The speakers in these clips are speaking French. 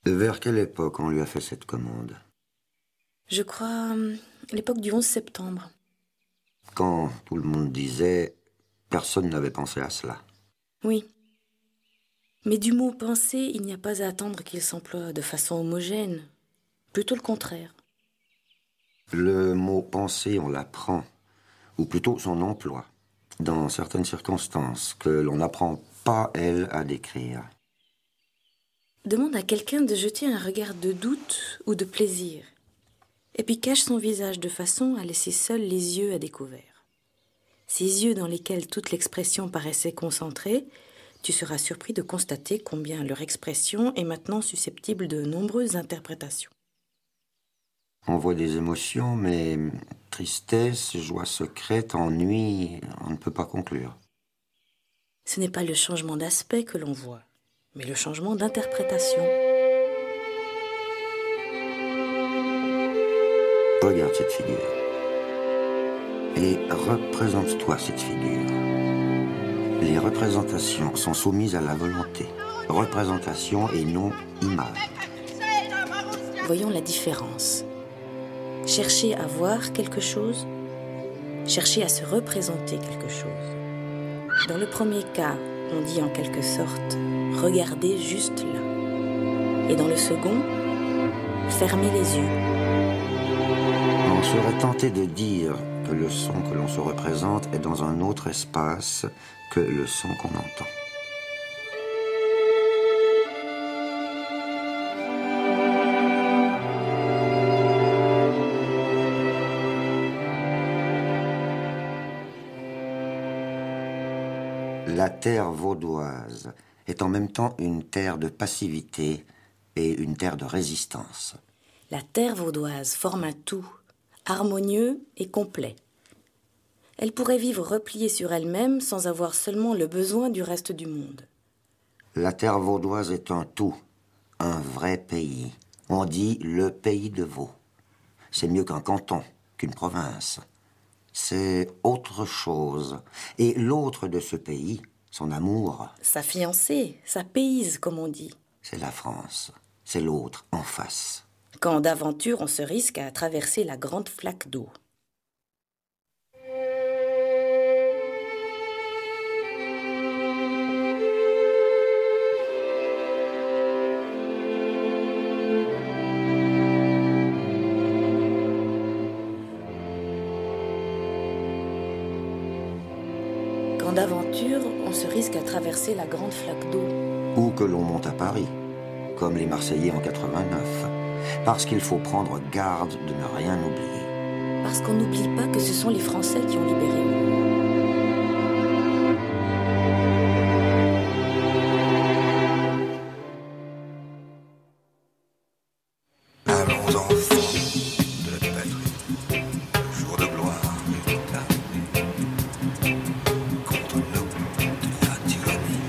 Vers quelle époque on lui a fait cette commande? Je crois l'époque du 11 septembre. Quand tout le monde disait « personne n'avait pensé à cela ». Oui. Mais du mot « penser », il n'y a pas à attendre qu'il s'emploie de façon homogène. Plutôt le contraire. Le mot « penser », on l'apprend, ou plutôt son emploi, dans certaines circonstances que l'on n'apprend pas, elle, à décrire. Demande à quelqu'un de jeter un regard de doute ou de plaisir, et puis cache son visage de façon à laisser seuls les yeux à découvert. Ces yeux dans lesquels toute l'expression paraissait concentrée, tu seras surpris de constater combien leur expression est maintenant susceptible de nombreuses interprétations. On voit des émotions, mais tristesse, joie secrète, ennui, on ne peut pas conclure. Ce n'est pas le changement d'aspect que l'on voit, mais le changement d'interprétation. Regarde cette figure. Et représente-toi cette figure. Les représentations sont soumises à la volonté. Représentation et non image. Voyons la différence. Chercher à voir quelque chose, chercher à se représenter quelque chose. Dans le premier cas, on dit en quelque sorte « regardez juste là ». Et dans le second, « fermez les yeux ». On serait tenté de dire que le son que l'on se représente est dans un autre espace que le son qu'on entend. La terre vaudoise est en même temps une terre de passivité et une terre de résistance. La terre vaudoise forme un tout, harmonieux et complet. Elle pourrait vivre repliée sur elle-même sans avoir seulement le besoin du reste du monde. La terre vaudoise est un tout, un vrai pays. On dit le pays de Vaud. C'est mieux qu'un canton, qu'une province. C'est autre chose. Et l'autre de ce pays, son amour... Sa fiancée, sa payse, comme on dit. C'est la France. C'est l'autre, en face. Quand d'aventure on se risque à traverser la grande flaque d'eau. Quand d'aventure on se risque à traverser la grande flaque d'eau. Ou que l'on monte à Paris, comme les Marseillais en 89. Parce qu'il faut prendre garde de ne rien oublier. Parce qu'on n'oublie pas que ce sont les Français qui ont libéré. Allons enfants de la patrie, jour de gloire et de clarté, contre nous de la tyrannie,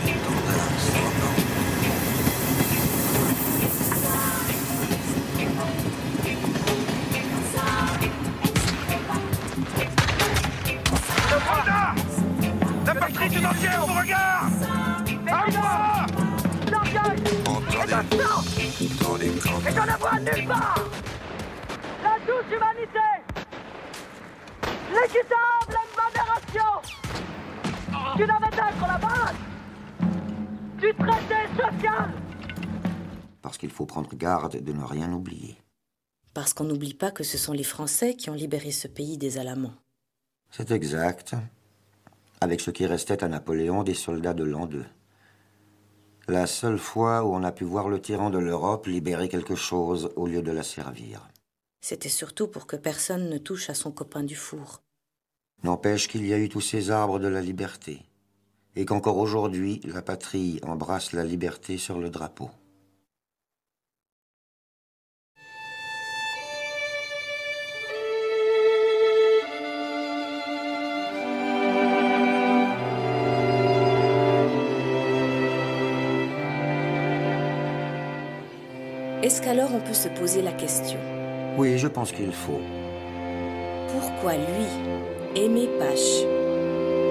et dans un La patrie tout entière vous regarde! À moi! entendez dans les camps. Et j'en la vois nulle part! La douce humanité! L'équitable modération! Tu devais être la base du traité social! Parce qu'il faut prendre garde de ne rien oublier. Parce qu'on n'oublie pas que ce sont les Français qui ont libéré ce pays des Alamans. C'est exact. Avec ce qui restait à Napoléon des soldats de l'an 2. La seule fois où on a pu voir le tyran de l'Europe libérer quelque chose au lieu de la servir. C'était surtout pour que personne ne touche à son copain du four. N'empêche qu'il y a eu tous ces arbres de la liberté, et qu'encore aujourd'hui, la patrie embrasse la liberté sur le drapeau. Est-ce qu'alors on peut se poser la question? Oui, je pense qu'il faut. Pourquoi lui, Aimé Pache,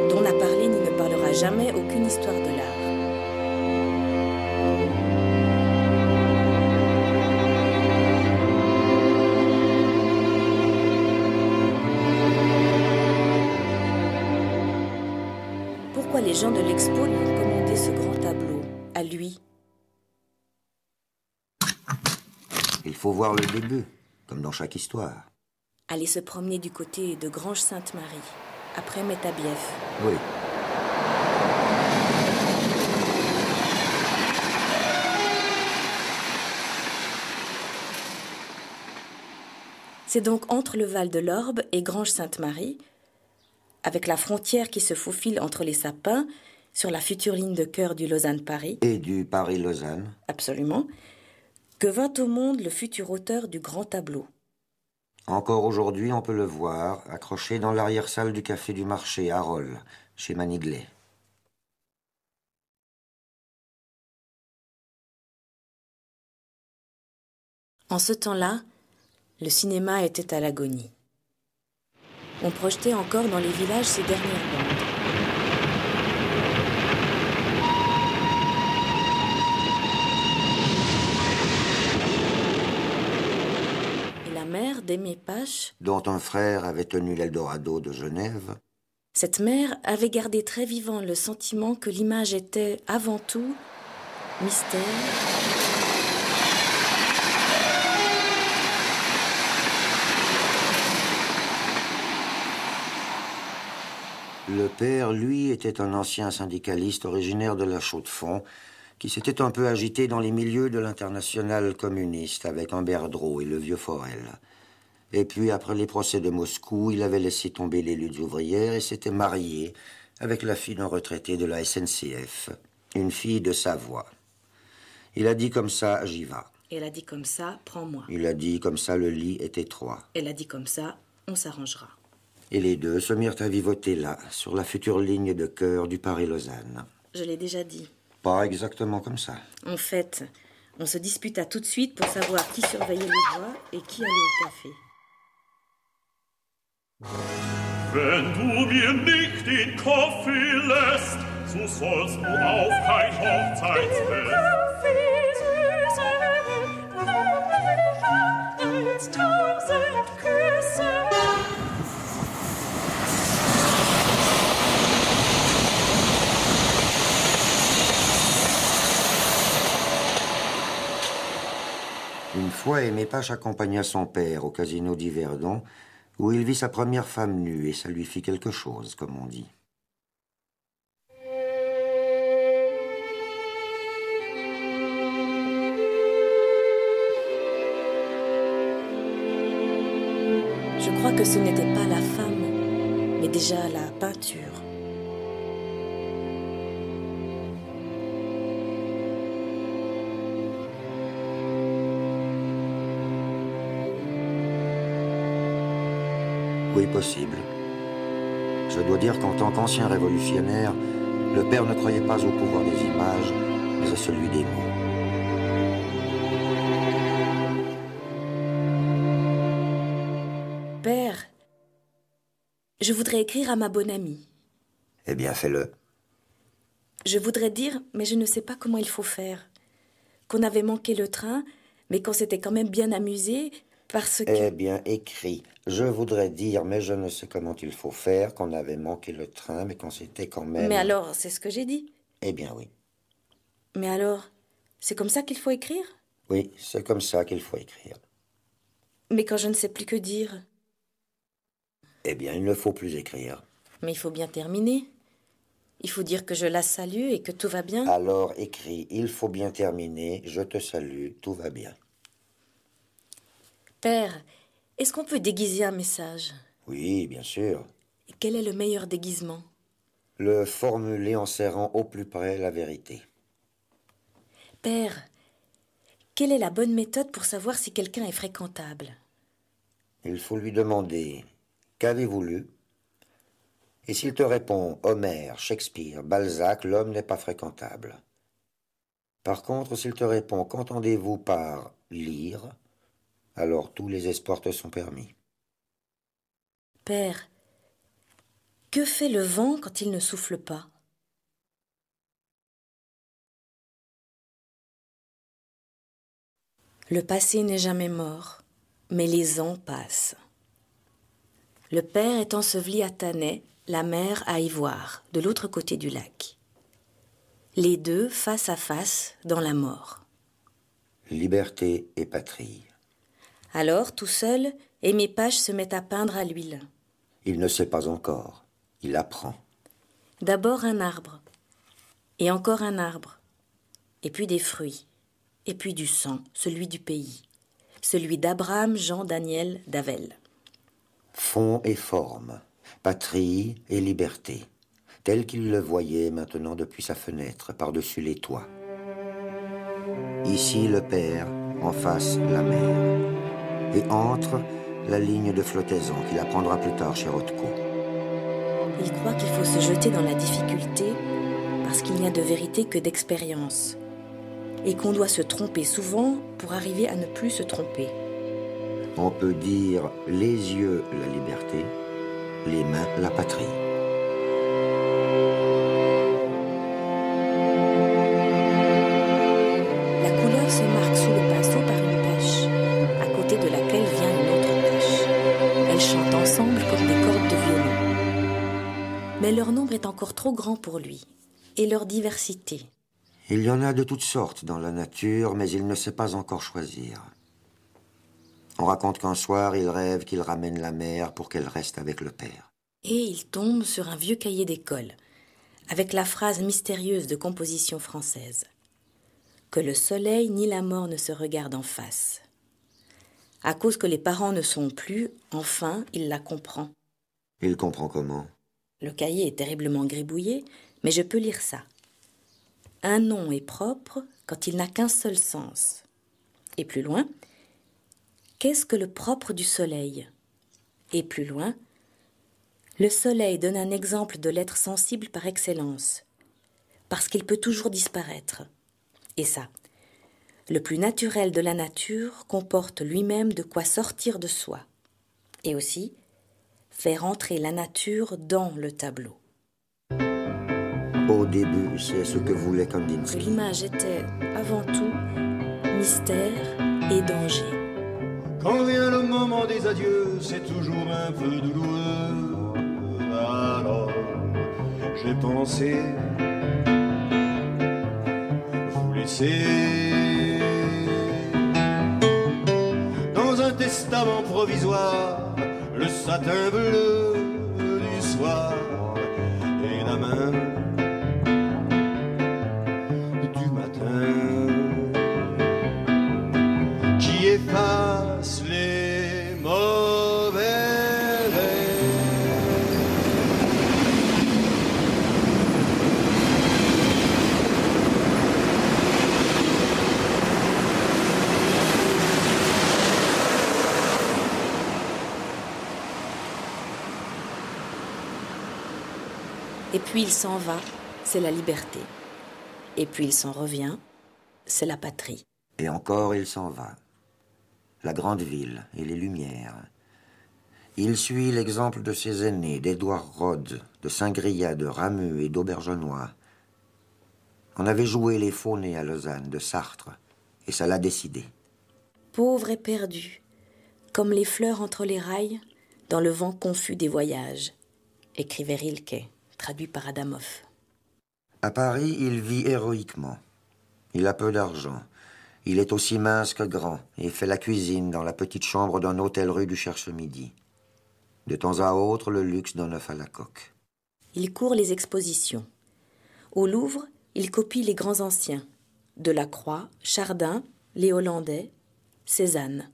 dont n'a parlé ni ne parlera jamais aucune histoire de l'art? les gens de l'expo lui ont commandé ce grand tableau, à lui. Il faut voir le début, comme dans chaque histoire. Aller se promener du côté de Grange-Sainte-Marie, après Métabief. Oui. C'est donc entre le Val de l'Orbe et Grange-Sainte-Marie, avec la frontière qui se faufile entre les sapins, sur la future ligne de cœur du Lausanne-Paris. Et du Paris-Lausanne. Absolument. Que vint au monde le futur auteur du grand tableau. Encore aujourd'hui, on peut le voir, accroché dans l'arrière-salle du Café du Marché, à Rolles, chez Maniglet. En ce temps-là, le cinéma était à l'agonie. On projetait encore dans les villages ces dernières bandes. Et la mère d'Aimé Pache, Dont un frère avait tenu l'Eldorado de Genève. cette mère avait gardé très vivant le sentiment que l'image était, avant tout, mystère, Le père, lui, était un ancien syndicaliste originaire de la Chaux-de-Fonds qui s'était un peu agité dans les milieux de l'internationale communiste avec Humbert Drault et le vieux Forel. Et puis, après les procès de Moscou, il avait laissé tomber les luttes ouvrières et s'était marié avec la fille d'un retraité de la SNCF, une fille de Savoie. Il a dit comme ça, j'y vas. Elle a dit comme ça, prends-moi. Il a dit comme ça, le lit est étroit. Elle a dit comme ça, on s'arrangera. Et les deux se mirent à vivoter là, sur la future ligne de cœur du Paris-Lausanne. Je l'ai déjà dit. Pas exactement comme ça. En fait, on se disputa tout de suite pour savoir qui surveillait les voies et qui allait au café. Wenn du mir nicht den Kaffee lässt, so sollst du auch kein Hochzeitsfest. Kaffee, süße, als 1000 Küsse. Une fois, Aimé Pache accompagna son père au casino d'Yverdon, où il vit sa première femme nue, et ça lui fit quelque chose, comme on dit. Je crois que ce n'était pas la femme, mais déjà la peinture. Oui, possible. Je dois dire qu'en tant qu'ancien révolutionnaire, le père ne croyait pas au pouvoir des images, mais à celui des mots. Père, je voudrais écrire à ma bonne amie. Eh bien, fais-le. Je voudrais dire, mais je ne sais pas comment il faut faire. Qu'on avait manqué le train, mais qu'on s'était quand même bien amusé, parce que... Eh bien, écris. Je voudrais dire, mais je ne sais comment il faut faire, qu'on avait manqué le train, mais qu'on s'était quand même... Mais alors, c'est ce que j'ai dit. Eh bien, oui. Mais alors, c'est comme ça qu'il faut écrire? Oui, c'est comme ça qu'il faut écrire. Mais quand je ne sais plus que dire? Eh bien, il ne faut plus écrire. Mais il faut bien terminer. Il faut dire que je la salue et que tout va bien. Alors, écris, il faut bien terminer, je te salue, tout va bien. Père, est-ce qu'on peut déguiser un message? Oui, bien sûr. Et quel est le meilleur déguisement? Le formuler en serrant au plus près la vérité. Père, quelle est la bonne méthode pour savoir si quelqu'un est fréquentable? Il faut lui demander « Qu'avez-vous lu ?» Et s'il te répond « Homère, Shakespeare, Balzac, l'homme n'est pas fréquentable. » Par contre, s'il te répond « Qu'entendez-vous par lire ?» alors tous les espoirs te sont permis. Père, que fait le vent quand il ne souffle pas? Le passé n'est jamais mort, mais les ans passent. Le père est enseveli à Thanet, la mer à Ivoire, de l'autre côté du lac. Les deux face à face dans la mort. Liberté et patrie. Alors, tout seul, Aimé Pache se met à peindre à l'huile. Il ne sait pas encore. Il apprend. D'abord un arbre, et encore un arbre, et puis des fruits, et puis du sang, celui du pays, celui d'Abraham Jean Daniel d'Avel. Fond et forme, patrie et liberté, tel qu'il le voyait maintenant depuis sa fenêtre, par-dessus les toits. Ici le père, en face la mère, et entre la ligne de flottaison qu'il apprendra plus tard chez Rothko. Il croit qu'il faut se jeter dans la difficulté parce qu'il n'y a de vérité que d'expérience et qu'on doit se tromper souvent pour arriver à ne plus se tromper. On peut dire les yeux la liberté, les mains la patrie. La couleur se marque sous le pinceau par une tache, à côté de laquelle vient une autre tache. Elles chantent ensemble comme des cordes de violon. Mais leur nombre est encore trop grand pour lui, et leur diversité. Il y en a de toutes sortes dans la nature, mais il ne sait pas encore choisir. On raconte qu'un soir, il rêve qu'il ramène la mère pour qu'elle reste avec le père. Et il tombe sur un vieux cahier d'école, avec la phrase mystérieuse de composition française. Que le soleil ni la mort ne se regardent en face. À cause que les parents ne sont plus, enfin, il la comprend. Il comprend comment? Le cahier est terriblement gribouillé, mais je peux lire ça. Un nom est propre quand il n'a qu'un seul sens. Et plus loin, qu'est-ce que le propre du soleil? Et plus loin, le soleil donne un exemple de l'être sensible par excellence, parce qu'il peut toujours disparaître. Et ça, le plus naturel de la nature comporte lui-même de quoi sortir de soi. Et aussi, faire entrer la nature dans le tableau. Au début, c'est ce que voulait Que Kandinsky. l'image était, avant tout, mystère et danger. Quand vient le moment des adieux, c'est toujours un peu douloureux. Alors, j'ai pensé vous laisser dans un testament provisoire, le satin bleu du soir et la main du matin qui efface les mauvais rêves. Et puis il s'en va, c'est la liberté. Et puis il s'en revient, c'est la patrie. Et encore, il s'en va. La grande ville et les lumières. Il suit l'exemple de ses aînés, d'Édouard Rod, de Saint-Grillat, de Ramus et d'Aubergenois. On avait joué les faunés à Lausanne, de Sartre, et ça l'a décidé. Pauvre et perdu, comme les fleurs entre les rails, dans le vent confus des voyages, écrivait Rilke, traduit par Adamov. À Paris, il vit héroïquement. Il a peu d'argent. Il est aussi mince que grand et fait la cuisine dans la petite chambre d'un hôtel rue du Cherche-Midi. De temps à autre, le luxe d'un œuf à la coque. Il court les expositions. Au Louvre, il copie les grands anciens. Delacroix, Chardin, les Hollandais, Cézanne.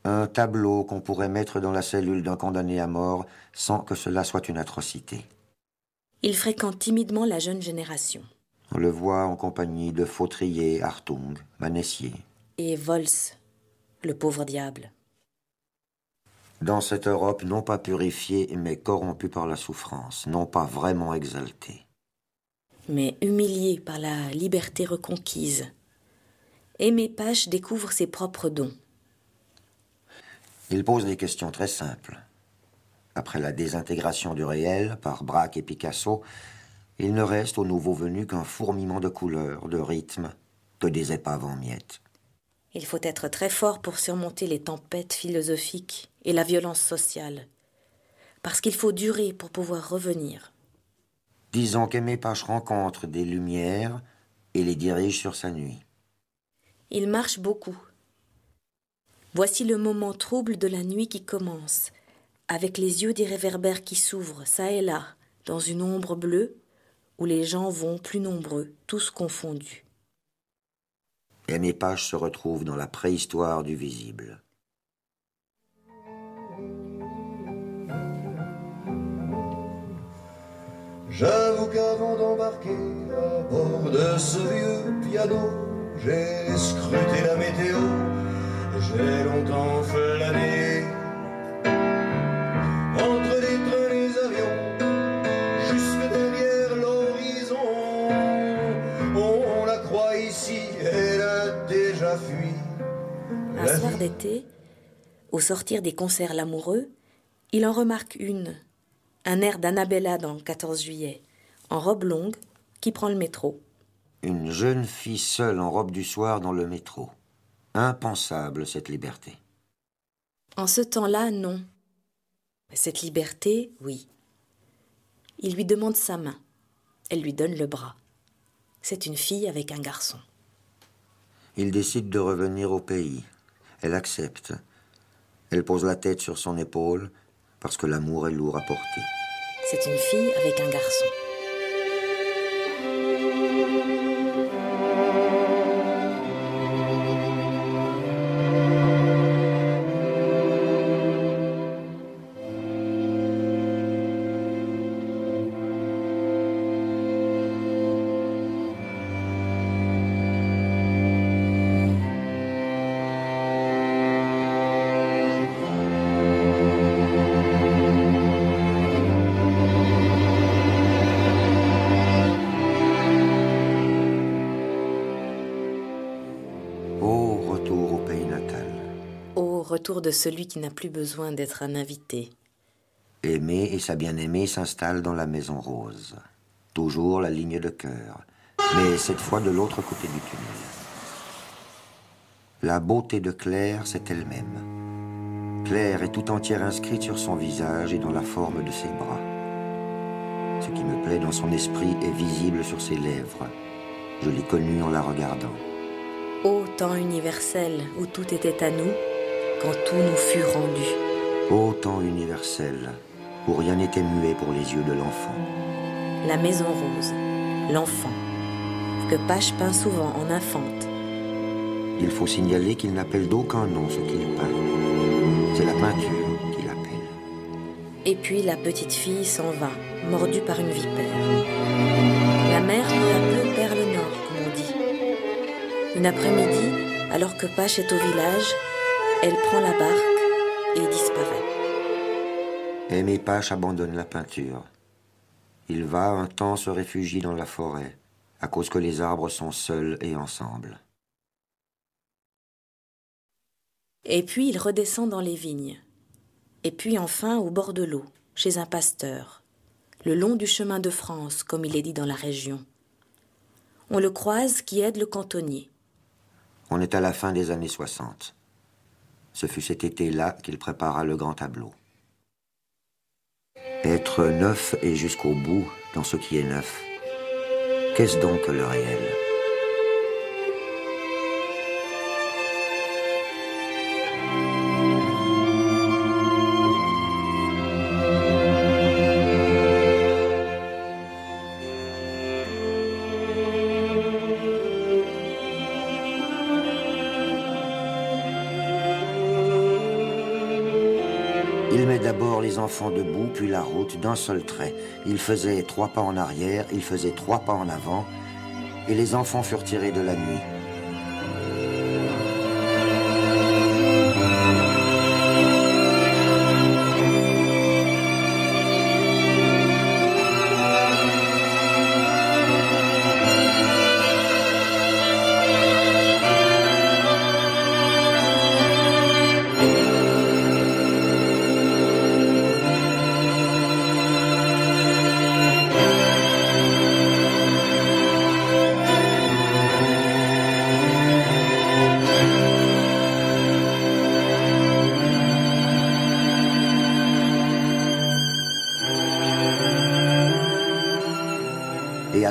Un tableau qu'on pourrait mettre dans la cellule d'un condamné à mort sans que cela soit une atrocité. Il fréquente timidement la jeune génération. On le voit en compagnie de Fautrier, Hartung, Manessier. Et Vols, le pauvre diable. Dans cette Europe non pas purifiée, mais corrompue par la souffrance, non pas vraiment exaltée. Mais humilié par la liberté reconquise, Aimé Pache découvre ses propres dons. Il pose des questions très simples. Après la désintégration du réel par Braque et Picasso, il ne reste au nouveau venu qu'un fourmillement de couleurs, de rythmes, que des épaves en miettes. Il faut être très fort pour surmonter les tempêtes philosophiques et la violence sociale, parce qu'il faut durer pour pouvoir revenir. Disons qu'Aimé Pache rencontre des lumières et les dirige sur sa nuit. Il marche beaucoup. Voici le moment trouble de la nuit qui commence, avec les yeux des réverbères qui s'ouvrent, çà et là, dans une ombre bleue, où les gens vont plus nombreux, tous confondus. Aimé Pache se retrouve dans la préhistoire du visible. J'avoue qu'avant d'embarquer à bord de ce vieux piano, j'ai scruté la météo, j'ai longtemps flâné entre les trains et les avions, jusque derrière l'horizon. On la croit ici, elle a déjà fui. Un soir d'été, au sortir des concerts L'Amoureux, il en remarque un air d'Annabella dans 14 juillet, en robe longue, qui prend le métro. Une jeune fille seule en robe du soir dans le métro. Impensable, cette liberté. En ce temps-là, non. Cette liberté, oui. Il lui demande sa main. Elle lui donne le bras. C'est une fille avec un garçon. Il décide de revenir au pays. Elle accepte. Elle pose la tête sur son épaule, parce que l'amour est lourd à porter. C'est une fille avec un garçon. Retour de celui qui n'a plus besoin d'être un invité. Aimé et sa bien-aimée s'installent dans la maison rose. Toujours la ligne de cœur, mais cette fois de l'autre côté du tunnel. La beauté de Claire, c'est elle-même. Claire est tout entière inscrite sur son visage et dans la forme de ses bras. Ce qui me plaît dans son esprit est visible sur ses lèvres. Je l'ai connue en la regardant. Ô temps universel où tout était à nous, quand tout nous fut rendu. Ô temps universel, où rien n'était muet pour les yeux de l'enfant. La maison rose, l'enfant, que Pache peint souvent en infante. Il faut signaler qu'il n'appelle d'aucun nom ce qu'il peint. C'est la peinture qu'il appelle. Et puis la petite fille s'en va, mordue par une vipère. La mère peu à peu perd le nord, comme on dit. Une après-midi, alors que Pache est au village, elle prend la barque et disparaît. Aimé Pache abandonne la peinture. Il va un temps se réfugier dans la forêt, à cause que les arbres sont seuls et ensemble. Et puis il redescend dans les vignes. Et puis enfin au bord de l'eau, chez un pasteur, le long du chemin de France, comme il est dit dans la région. On le croise qui aide le cantonnier. On est à la fin des années 60. Ce fut cet été-là qu'il prépara le grand tableau. Être neuf et jusqu'au bout dans ce qui est neuf, qu'est-ce donc que le réel ? Il met d'abord les enfants debout, puis la route d'un seul trait. Il faisait 3 pas en arrière, il faisait 3 pas en avant, et les enfants furent tirés de la nuit.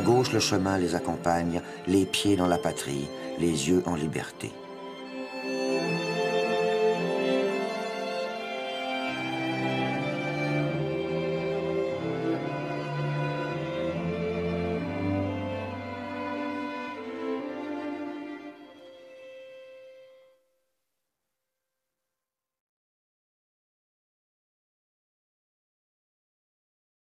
À gauche, le chemin les accompagne, les pieds dans la patrie, les yeux en liberté.